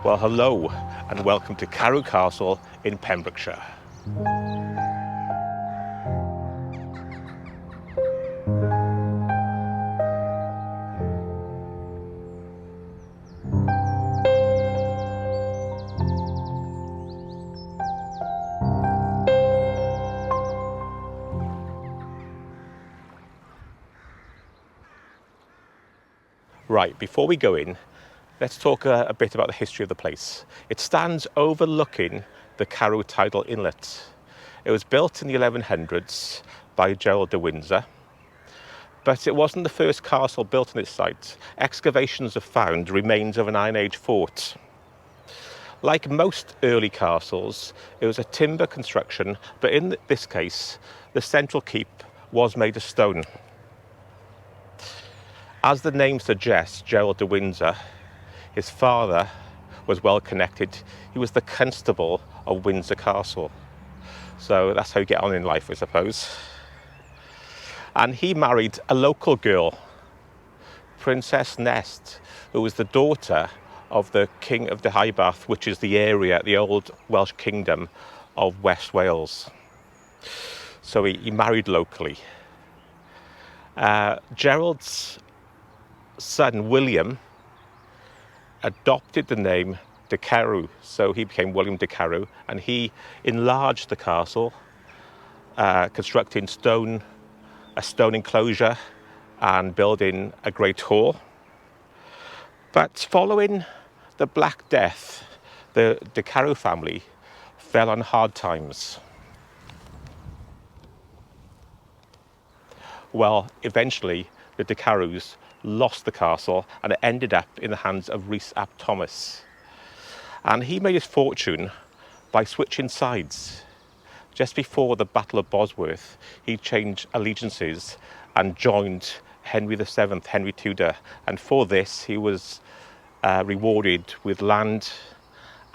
Well, hello and welcome to Carew Castle in Pembrokeshire. Right, before we go in, let's talk a bit about the history of the place. It stands overlooking the Carew Tidal inlet. It was built in the 1100s by Gerald de Windsor, but it wasn't the first castle built on its site. Excavations have found remains of an Iron Age fort. Like most early castles, it was a timber construction, but in this case, the central keep was made of stone. As the name suggests, Gerald de Windsor, his father was well connected. He was the constable of Windsor Castle. So that's how you get on in life, I suppose. And he married a local girl, Princess Nest, who was the daughter of the King of Deheubarth, which is the area, the old Welsh kingdom of West Wales. So he married locally. Gerald's son William adopted the name de Carew, so he became William de Carew, and he enlarged the castle, constructing a stone enclosure and building a great hall. But following the Black Death, the de Carew family fell on hard times. Well, eventually the de Carews lost the castle and it ended up in the hands of Rhys ap Thomas. And he made his fortune by switching sides. Just before the Battle of Bosworth, he changed allegiances and joined Henry VII, Henry Tudor. And for this, he was rewarded with land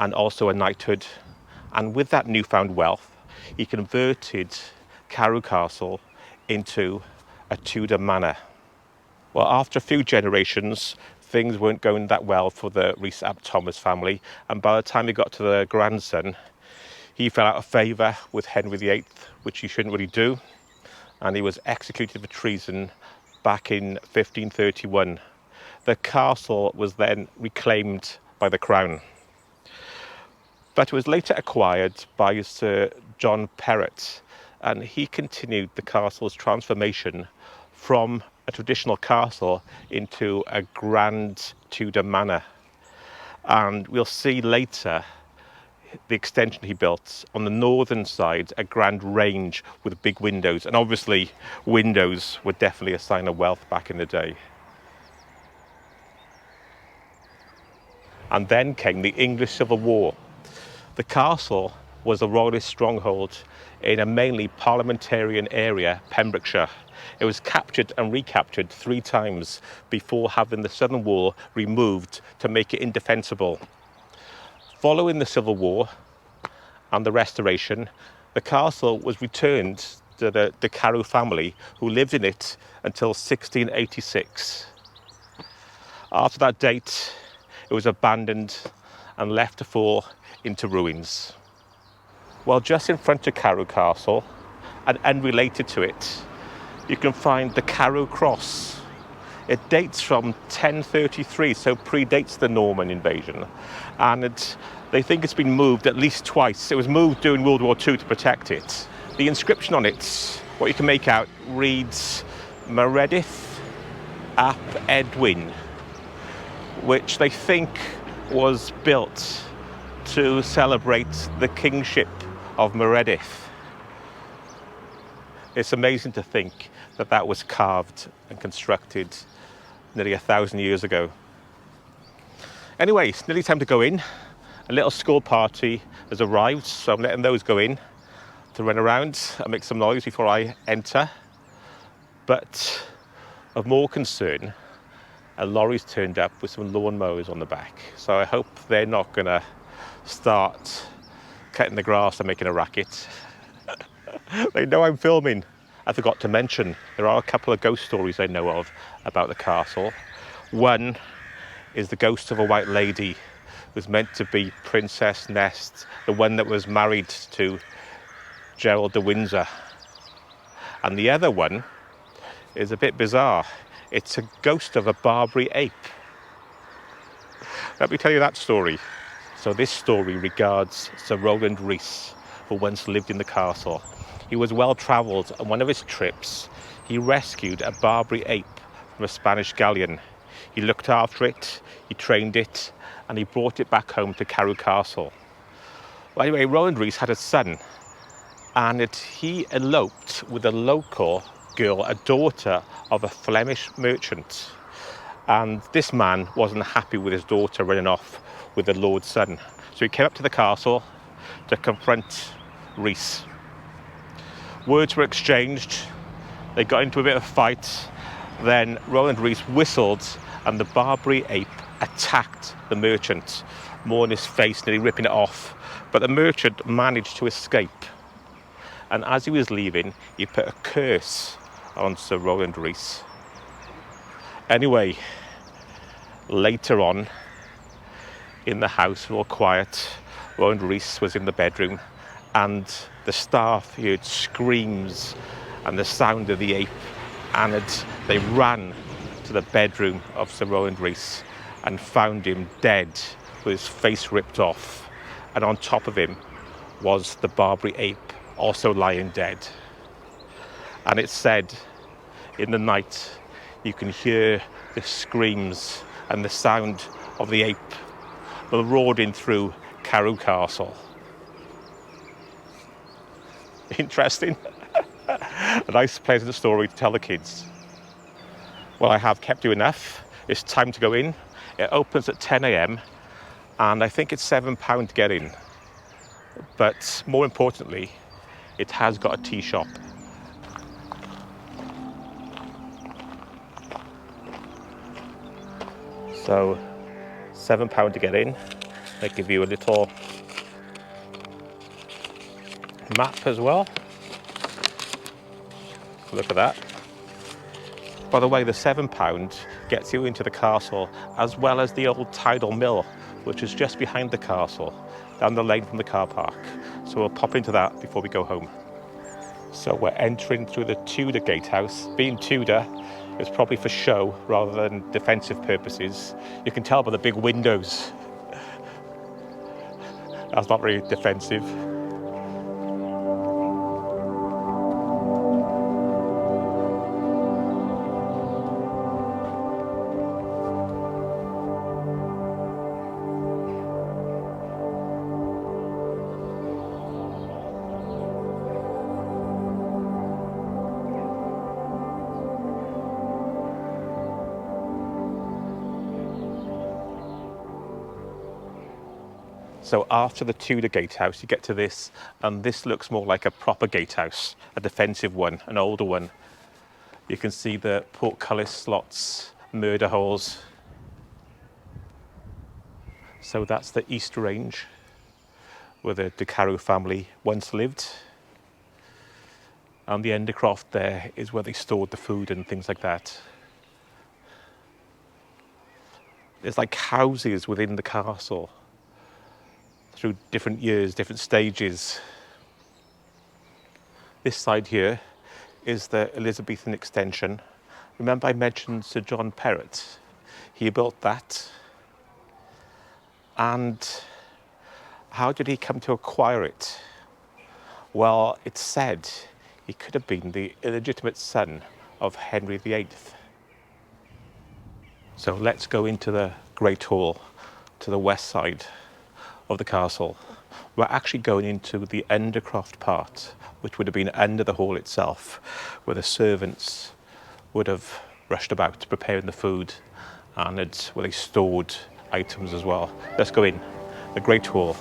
and also a knighthood. And with that newfound wealth, he converted Carew Castle into a Tudor manor. Well, after a few generations, things weren't going that well for the Rhys ap Thomas family, and by the time he got to the grandson, he fell out of favour with Henry VIII, which he shouldn't really do, and he was executed for treason back in 1531. The castle was then reclaimed by the Crown, but it was later acquired by Sir John Perrott, and he continued the castle's transformation from a traditional castle into a grand Tudor manor. And we'll see later the extension he built on the northern side, a grand range with big windows. And obviously windows were definitely a sign of wealth back in the day. And then came the English Civil War. The castle was a royalist stronghold in a mainly parliamentarian area, Pembrokeshire. It was captured and recaptured 3 times before having the southern wall removed to make it indefensible. Following the Civil War and the restoration, the castle was returned to the de Carew family, who lived in it until 1686. After that date, it was abandoned and left to fall into ruins. Well, just in front of Carew Castle, and unrelated to it, you can find the Carew Cross. It dates from 1033, so predates the Norman invasion. And they think it's been moved at least twice. It was moved during World War II to protect it. The inscription on it, what you can make out, reads Meredith ap Edwin, which they think was built to celebrate the kingship of Meredith. It's amazing to think that that was carved and constructed nearly 1,000 years ago. Anyway, it's nearly time to go in. A little school party has arrived, so I'm letting those go in to run around and make some noise before I enter. But of more concern, a lorry's turned up with some lawn mowers on the back. So I hope they're not gonna start cutting the grass and making a racket. They know I'm filming. I forgot to mention, there are a couple of ghost stories I know of about the castle. One is the ghost of a white lady was meant to be Princess Nest, the one that was married to Gerald de Windsor. And the other one is a bit bizarre. It's a ghost of a Barbary ape. Let me tell you that story. So this story regards Sir Rowland Rees, who once lived in the castle. He was well travelled. On one of his trips, he rescued a Barbary ape from a Spanish galleon. He looked after it, he trained it, and he brought it back home to Carew Castle. Well, anyway, Rowland Rees had a son, and he eloped with a local girl, a daughter of a Flemish merchant. And this man wasn't happy with his daughter running off with the lord's son. So he came up to the castle to confront Rees. Words were exchanged, they got into a bit of a fight. Then Rowland Rees whistled and the Barbary ape attacked the merchant, more in his face, nearly ripping it off. But the merchant managed to escape. And as he was leaving, he put a curse on Sir Rowland Rees. Anyway, later on, in the house, all quiet, Rowland Rees was in the bedroom, and the staff heard screams and the sound of the ape, and they ran to the bedroom of Sir Rowland Rees and found him dead with his face ripped off, and on top of him was the Barbary ape also lying dead. And it's said in the night you can hear the screams and the sound of the ape marauding through Carew Castle. Interesting. A nice, pleasant story to tell the kids. Well, I have kept you enough. It's time to go in. It opens at 10 a.m. and I think it's £7 to get in. But more importantly, it has got a tea shop. So, £7 to get in. They give you a little map as well. Look at that. By the way, the £7 gets you into the castle as well as the old Tidal mill, which is just behind the castle, down the lane from the car park. So we'll pop into that before we go home. So we're entering through the Tudor gatehouse. Being Tudor, it's probably for show rather than defensive purposes. You can tell by the big windows. That's not very defensive. So after the Tudor gatehouse, you get to this, and this looks more like a proper gatehouse, a defensive one, an older one. You can see the portcullis slots, murder holes. So that's the East Range, where the Carew family once lived. And the Endecroft there is where they stored the food and things like that. There's like houses within the castle, through different years, different stages. This side here is the Elizabethan extension. Remember I mentioned Sir John Perrott? He built that. And how did he come to acquire it? Well, it's said he could have been the illegitimate son of Henry VIII. So let's go into the Great Hall to the west side of the castle. We're actually going into the Endecroft part, which would have been under the hall itself, where the servants would have rushed about preparing the food, and it's where they stored items as well. Let's go in, the Great Hall.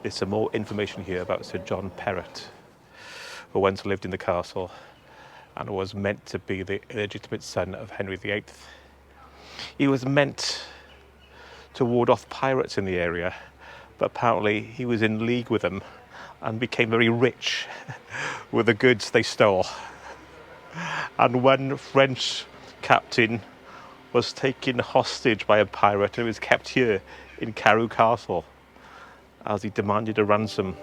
There's some more information here about Sir John Perrott. who once lived in the castle and was meant to be the illegitimate son of Henry VIII. He was meant to ward off pirates in the area, but apparently he was in league with them and became very rich with the goods they stole. And one French captain was taken hostage by a pirate and was kept here in Carew Castle as he demanded a ransom.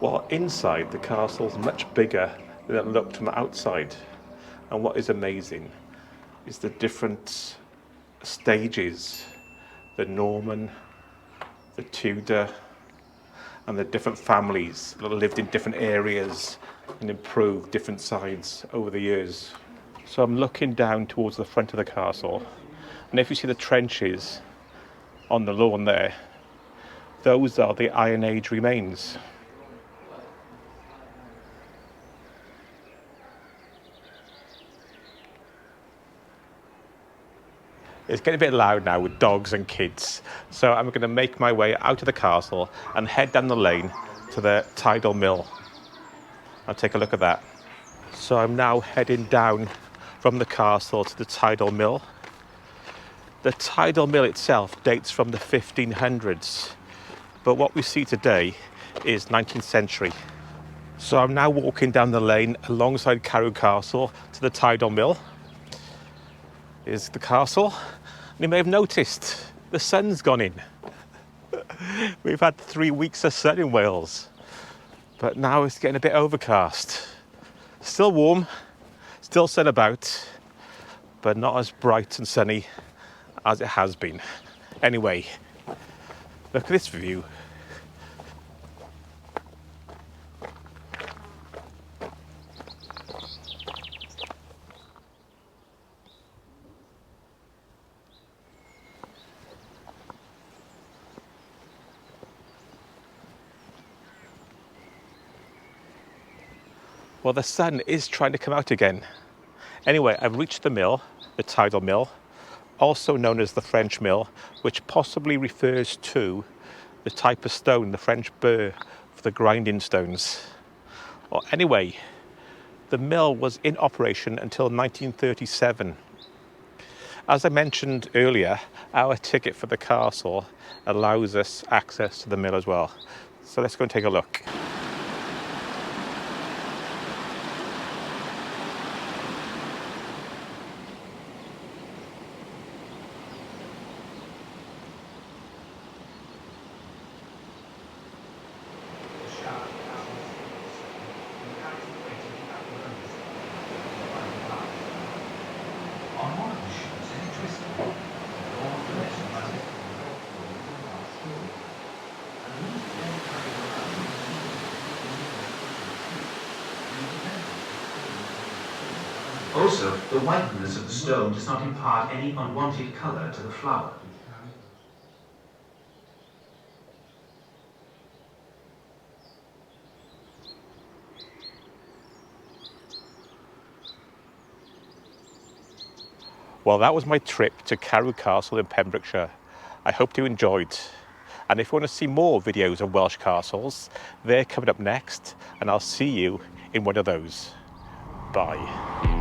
Well, inside the castle's much bigger than it looked from outside. And what is amazing is the different stages, the Norman, the Tudor, and the different families that lived in different areas and improved different sides over the years. So I'm looking down towards the front of the castle, and if you see the trenches on the lawn there, those are the Iron Age remains. It's getting a bit loud now with dogs and kids, so I'm going to make my way out of the castle and head down the lane to the Tidal mill. I'll take a look at that. So I'm now heading down from the castle to the Tidal mill. The Tidal mill itself dates from the 1500s, but what we see today is 19th century. So I'm now walking down the lane alongside Carew Castle to the Tidal mill. Here's the castle. You may have noticed the sun's gone in. We've had 3 weeks of sun in Wales, but now it's getting a bit overcast. Still warm, still sun about, but not as bright and sunny as it has been. Anyway, look at this view. Well, the sun is trying to come out again. Anyway, I've reached the mill, the Tidal mill, also known as the French mill, which possibly refers to the type of stone, the French burr, for the grinding stones. Well, anyway, the mill was in operation until 1937. As I mentioned earlier, our ticket for the castle allows us access to the mill as well. So let's go and take a look. Also, the whiteness of the stone does not impart any unwanted colour to the flower. Well, that was my trip to Carew Castle in Pembrokeshire. I hope you enjoyed. And if you want to see more videos of Welsh castles, they're coming up next, and I'll see you in one of those. Bye.